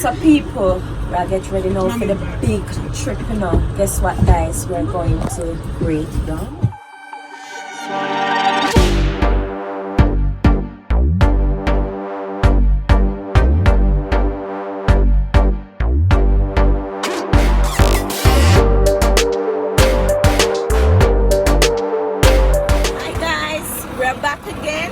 So people, we are getting ready now for the big trip, you know. Guess what, guys? We're going to Great Yarmouth. Hi guys, we're back again,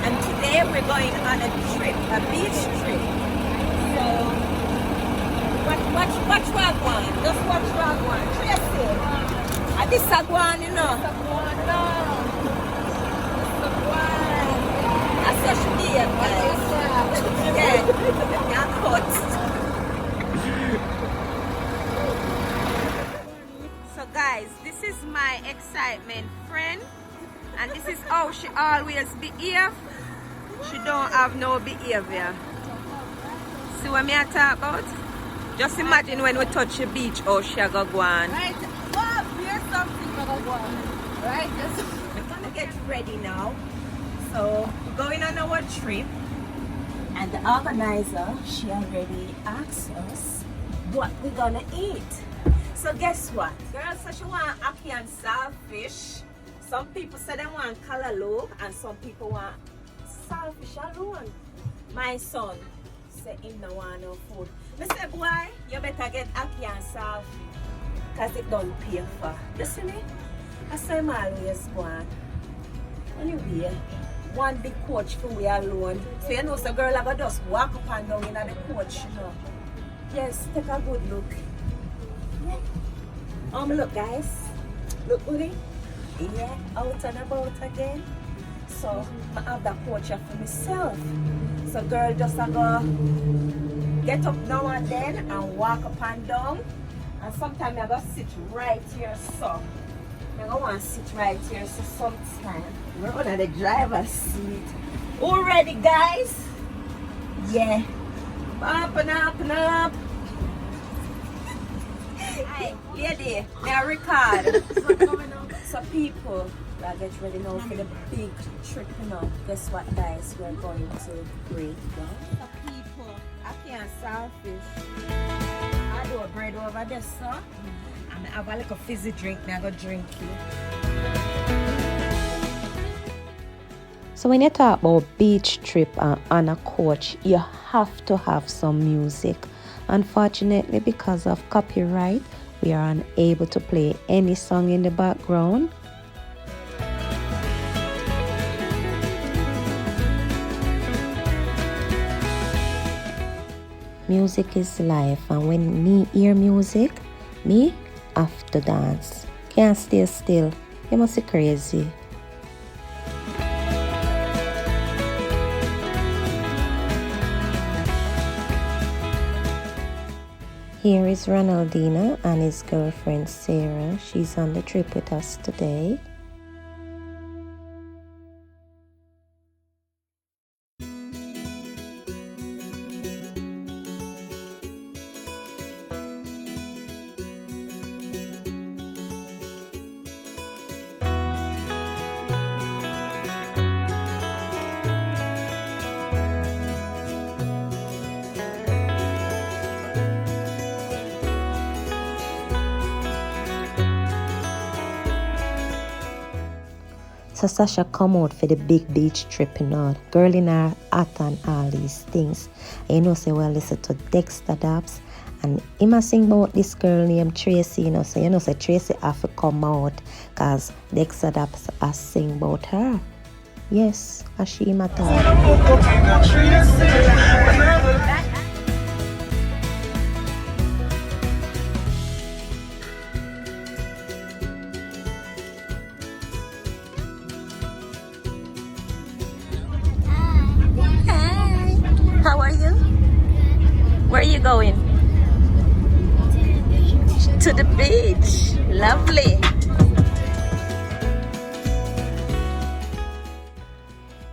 and today we're going on a trip, a beach trip. So, watch Wagwan. Just watch Wagwan. Tracy. And this Wagwan, you know. That's such a deal, guys. Yeah. Yeah, cut. So, guys, this is my excitement friend. And this is how she always behave. She don't have no behavior. See what me I talk about? Just imagine when we touch the beach, how she go go on. Right. Oh, here's something go on. Right. We're gonna get ready now. So we're going on our trip, and the organizer, she already asked us what we're gonna eat. So guess what? Girls say she want ackee and saltfish. Some people say they want callaloo, and some people want saltfish alone. My son say him no want no food. I say, boy, you better get ackee and saltfish, because it don't pay for. You see me? I say I'm always going. Anyway, one big coach for we alone. So you know, so girl I go just walk up and down in the coach, you know. Yes, take a good look. Yeah. Look guys. Look Uri. Yeah, out and about again. So I have that coach for myself. So girl just a go get up now and then and walk up and down. And sometimes I go sit right here so. I go want to sit right here so sometime. We're on the driver's seat. All ready guys? Yeah. Up and up and up. Hi, lady, may I record? So people, we are getting ready now for the big trip, you know. Guess what guys, we're going to Great Yarmouth. So people, I can't saltfish. I do a bread over there, so. And I have a little fizzy drink, now I go drink it. So when you talk about beach trip and on a coach, you have to have some music. Unfortunately, because of copyright, we are unable to play any song in the background. Music is life, and when me hear music, me have to dance. Can't stay still. You must be crazy. Here is Ronaldina and his girlfriend Sarah. She's on the trip with us today. So Sasha come out for the big beach trip, you know. Girl in her hat and all these things. And you know, say, well, listen to Dexter Daps. And he must sing about this girl named Tracy, you know. So you know, say Tracy have to come out because Dexter Daps has sing about her. Yes, Ashima How are you? Where are you going? To the beach. Lovely.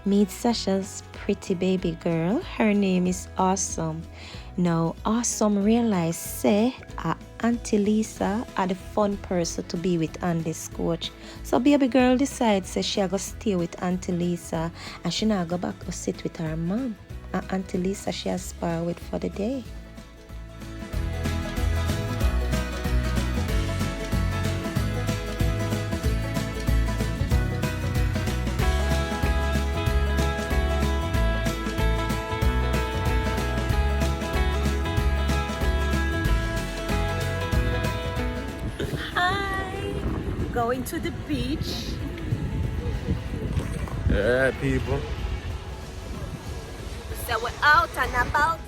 Meet Sasha's pretty baby girl. Her name is Awesome. Now, Awesome realized, say, Auntie Lisa are the fun person to be with on this coach. So baby girl decides, say, she go stay with Auntie Lisa and she not go back to sit with her mom. And Auntie Lisa she has spar with for the day. going to the beach. Yeah, people. So we're out and about.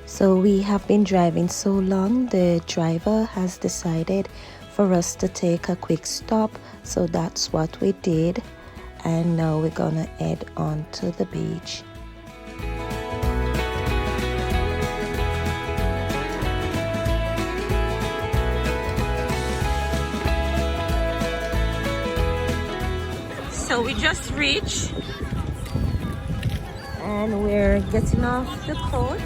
So we have been driving so long, the driver has decided for us to take a quick stop. So that's what we did. And now we're gonna head on to the beach. So we just reached and we're getting off the coast.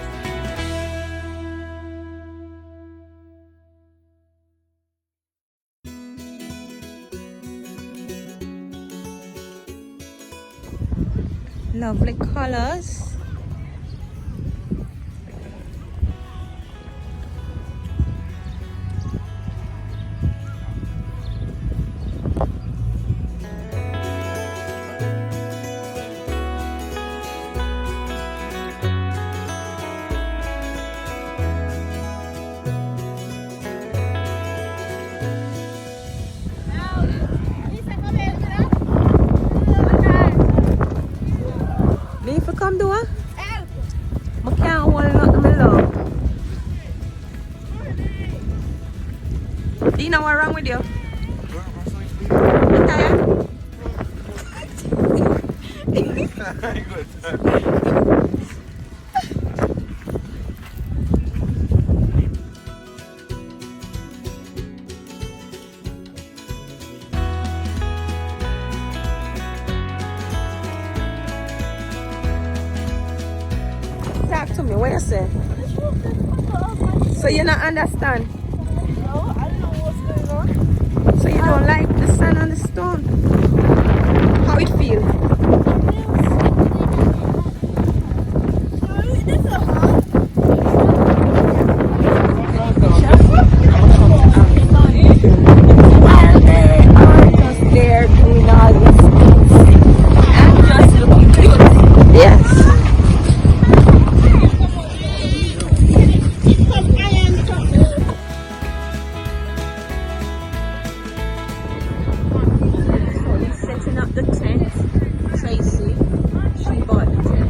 Lovely colors. If you come do it, I can't hold nothing, my love. Do you know what's wrong with you? You tired? Talk to me, what you say? So you not understand? No, I don't know what's going on. So you don't like the sand on the stone? How it feel? No, it is a hot. While they are just there doing all these things and just looking cute. Yes. Setting up the tent. Tracy, she bought the tent.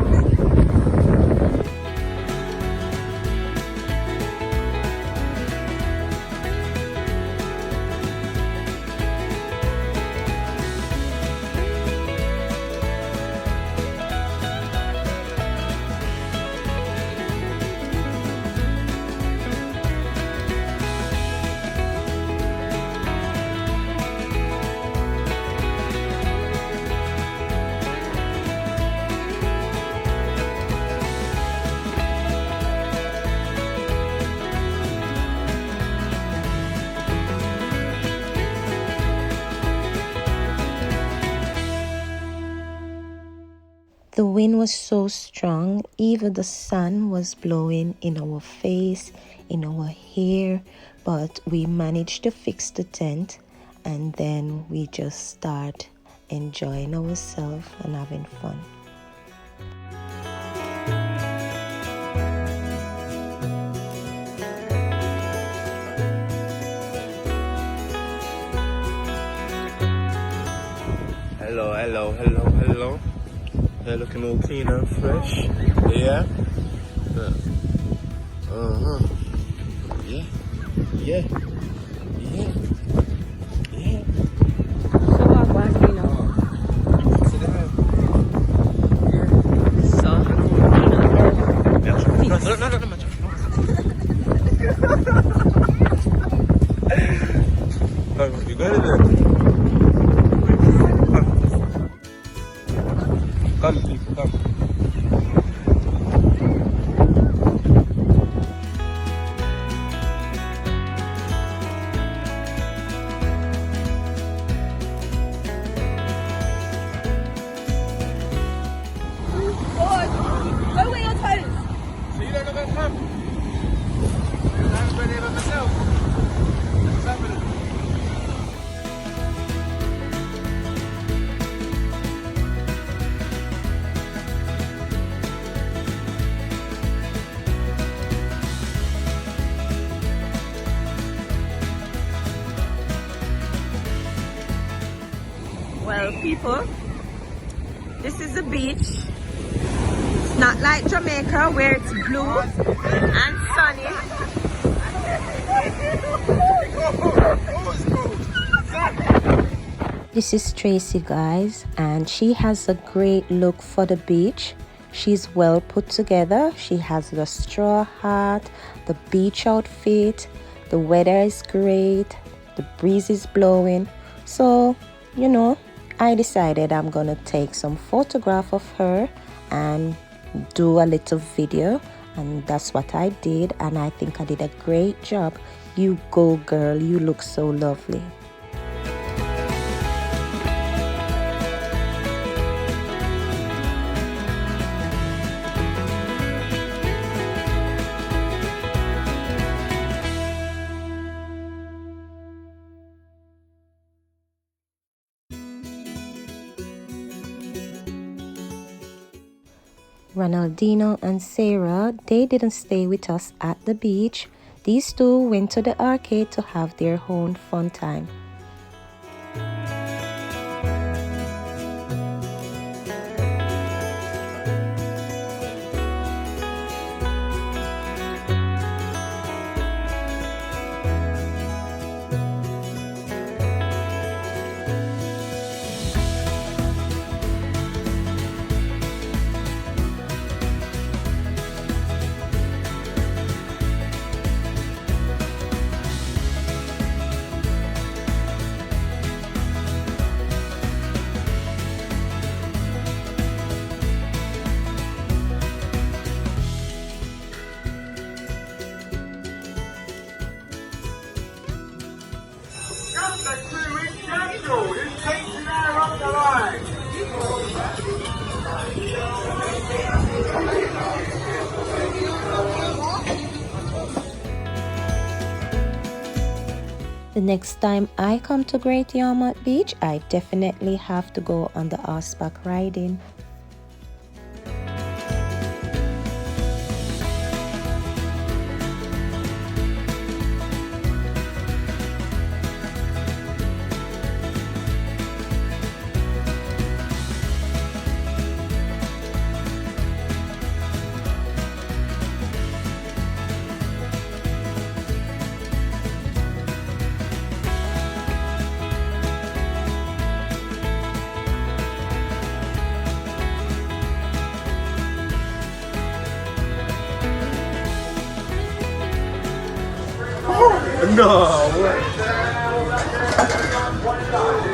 The wind was so strong, even the sun was blowing in our face, in our hair, but we managed to fix the tent and then we just start enjoying ourselves and having fun. Hello, hello, hello, hello. They're looking all clean and fresh. Yeah. Uh-huh. Yeah. Yeah. Yeah. Yeah. So what was you know? Sit down. So No, you got it there. Come, people, come. Go away your toes. So you don't know about come? I'm ready by myself. What's happening? Well, people, this is the beach. It's not like Jamaica where it's blue and sunny. This is Tracy, guys, and she has a great look for the beach. She's well put together. She has the straw hat, the beach outfit, the weather is great, the breeze is blowing. So, you know, I decided I'm gonna take some photograph of her and do a little video, and that's what I did, and I think I did a great job. You go, girl, you look so lovely. Ronaldino and Sarah, they didn't stay with us at the beach. These two went to the arcade to have their own fun time. The next time I come to Great Yarmouth Beach, I definitely have to go on the horseback riding. No way.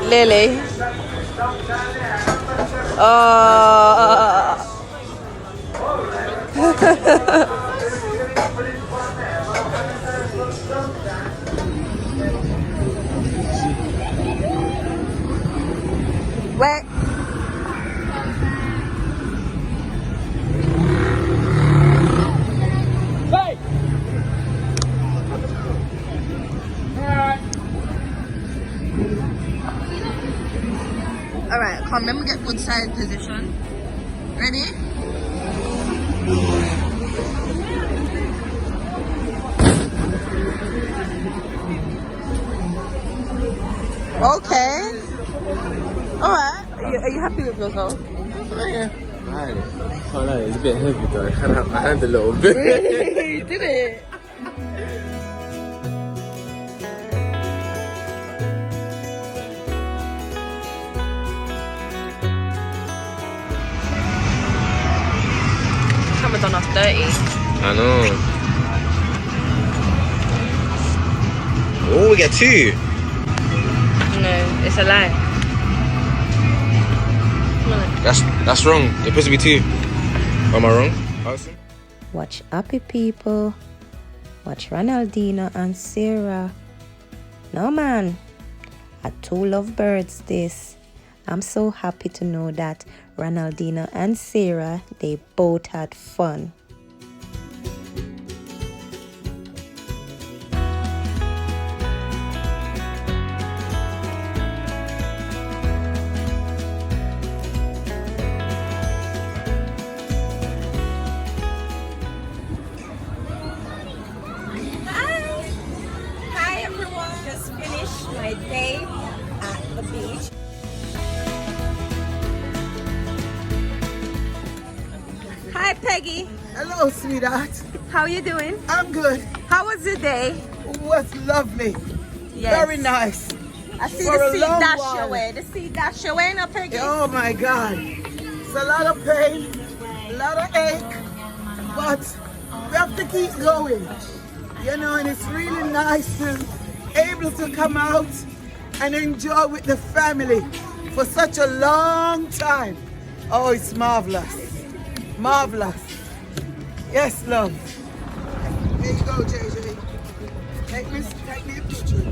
Lily. Wait. Alright, come, let me get good side position. Ready? Okay. Alright. Are you happy with yourself? Yeah. Alright. Oh no, it's a bit heavy though. I had my hand a little bit. Really? You did it? Camera's on us dirty. I know. Oh, we get two. No, it's a lie. That's wrong. It's supposed to be two. Am I wrong? Awesome. Watch happy people. Watch Ronaldino and Sarah. No man, a two lovebirds this. I'm so happy to know that Ronaldino and Sarah, they both had fun. Hi everyone, just finished my day at the beach. Peggy. Hello, sweetheart. How you doing? I'm good. How was the day? It was lovely. Yes. Very nice. I see For the a sea long dash while. away. The sea dash away, no, Peggy? Oh my God. It's a lot of pain, a lot of ache, but we have to keep going. You know, and it's really nice to able to come out and enjoy with the family for such a long time. Oh, it's marvelous. Marvelous. Yes, love. There you go, JJ. Take me a picture.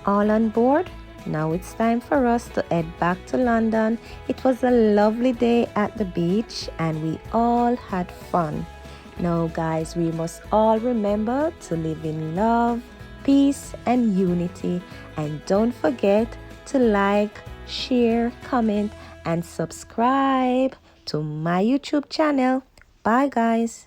All on board? Now it's time for us to head back to London. It was a lovely day at the beach and we all had fun. Now guys, we must all remember to live in love, peace and unity, and don't forget to like, share, comment and subscribe to my YouTube channel. Bye guys.